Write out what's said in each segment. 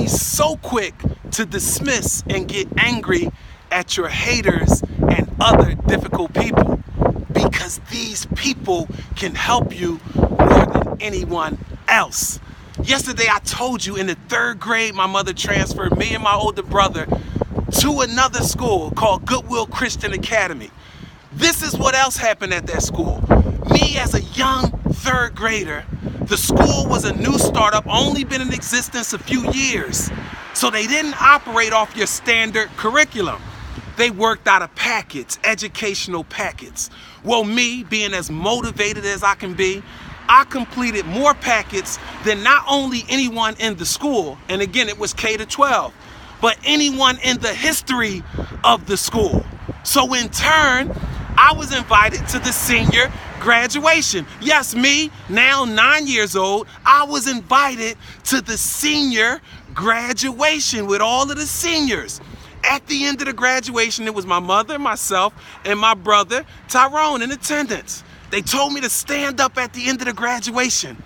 be so quick to dismiss and get angry at your haters and other difficult people, because these people can help you more than anyone else. Yesterday I told you in the 3rd grade my mother transferred me and my older brother to another school called Goodwill Christian Academy. This is what else happened at that school. Me as a young 3rd grader, the school was a new startup, only been in existence a few years. So they didn't operate off your standard curriculum. They worked out of packets, educational packets. Well, me being as motivated as I can be, I completed more packets than not only anyone in the school, and again, it was K to 12, but anyone in the history of the school. So in turn, I was invited to the senior graduation. Yes, me, now 9 years old, I was invited to the senior graduation with all of the seniors. At the end of the graduation, it was my mother, myself, and my brother, Tyrone, in attendance. They told me to stand up at the end of the graduation,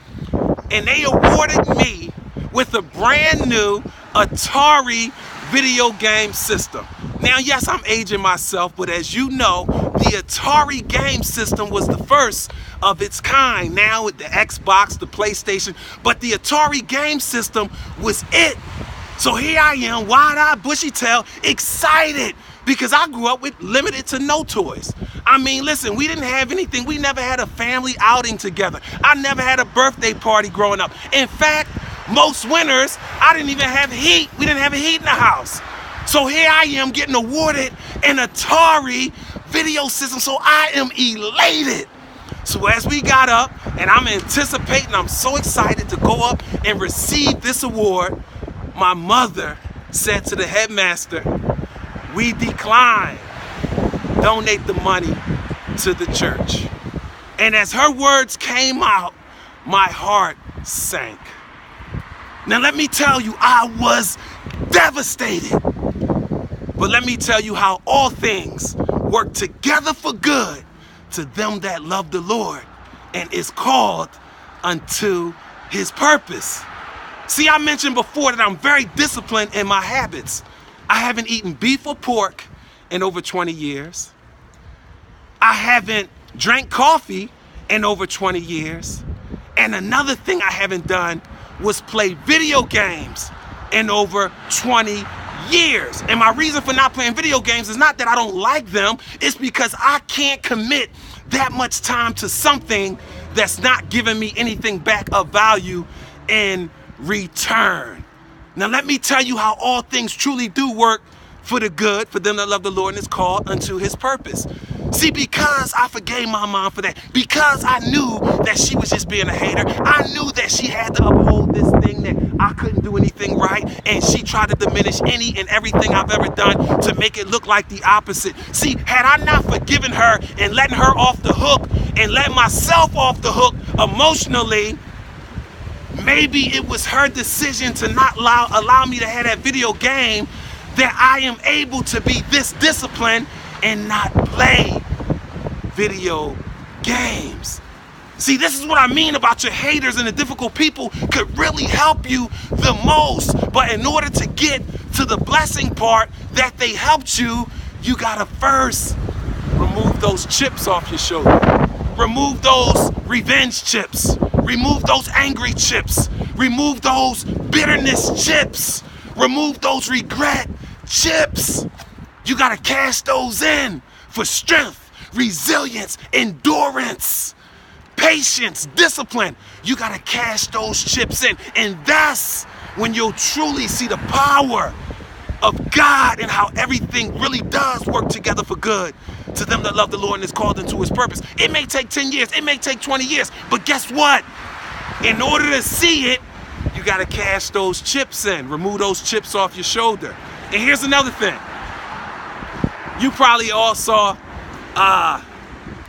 and they awarded me with a brand new Atari video game system. Now, yes, I'm aging myself, but as you know, the Atari game system was the first of its kind. Now with the Xbox, the PlayStation, but the Atari game system was it. So here I am, wide-eyed, bushy-tailed, excited, because I grew up with limited to no toys. I mean, listen, we didn't have anything. We never had a family outing together. I never had a birthday party growing up. In fact, most winters, I didn't even have heat. We didn't have heat in the house. So here I am getting awarded an Atari video system, so I am elated. So as we got up, and I'm anticipating, I'm so excited to go up and receive this award, my mother said to the headmaster, "We decline. Donate the money to the church." And as her words came out, my heart sank. Now let me tell you, I was devastated. But let me tell you how all things work together for good to them that love the Lord and is called unto his purpose. See, I mentioned before that I'm very disciplined in my habits. I haven't eaten beef or pork in over 20 years. I haven't drank coffee in over 20 years. And another thing I haven't done was play video games in over 20 years. And my reason for not playing video games is not that I don't like them, it's because I can't commit that much time to something that's not giving me anything back of value in return. Now let me tell you how all things truly do work for the good, for them that love the Lord and is called unto his purpose. See, because I forgave my mom for that, because I knew that she was just being a hater, I knew that she had to uphold this thing that I couldn't do anything right, and she tried to diminish any and everything I've ever done to make it look like the opposite. See, had I not forgiven her and letting her off the hook and let myself off the hook emotionally, maybe it was her decision to not allow me to have that video game that I am able to be this disciplined and not play video games. See, this is what I mean about your haters, and the difficult people could really help you the most. But in order to get to the blessing part that they helped you, you gotta first remove those chips off your shoulder. Remove those revenge chips. Remove those angry chips. Remove those bitterness chips. Remove those regret chips. You gotta cash those in for strength, resilience, endurance, patience, discipline. You gotta cash those chips in. And that's when you'll truly see the power of God and how everything really does work together for good to them that love the Lord and is called into his purpose. It may take 10 years, it may take 20 years, but guess what? In order to see it, you gotta cash those chips in, remove those chips off your shoulder. And here's another thing. You probably all saw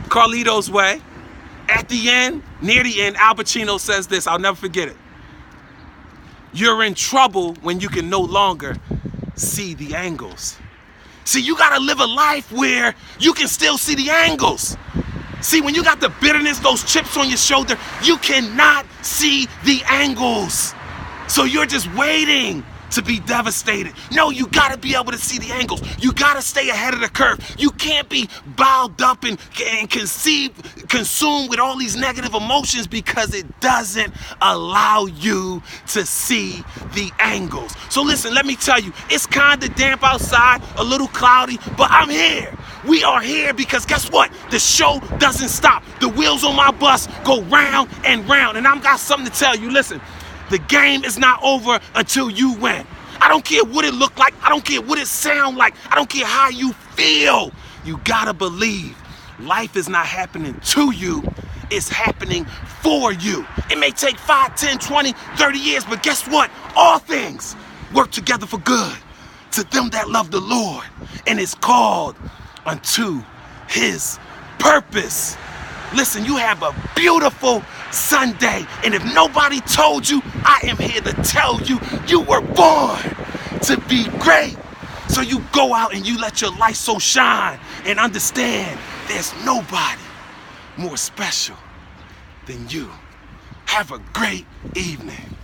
Carlito's Way. At the end, near the end, Al Pacino says this, I'll never forget it. You're in trouble when you can no longer see the angles. See, you gotta live a life where you can still see the angles. See, when you got the bitterness, those chips on your shoulder, you cannot see the angles. So you're just waiting to be devastated. No, you gotta be able to see the angles. You gotta stay ahead of the curve. You can't be bowed up and consumed with all these negative emotions, because it doesn't allow you to see the angles. So listen, let me tell you, it's kind of damp outside, a little cloudy, but I'm here. We are here because guess what? The show doesn't stop. The wheels on my bus go round and round, and I've got something to tell you. Listen, the game is not over until you win. I don't care what it look like. I don't care what it sound like. I don't care how you feel. You gotta believe life is not happening to you. It's happening for you. It may take 5, 10, 20, 30 years, but guess what? All things work together for good to them that love the Lord, and it's called unto his purpose. Listen, you have a beautiful Sunday, and if nobody told you, I am here to tell you, you were born to be great. So you go out and you let your light so shine, and understand there's nobody more special than you. Have a great evening.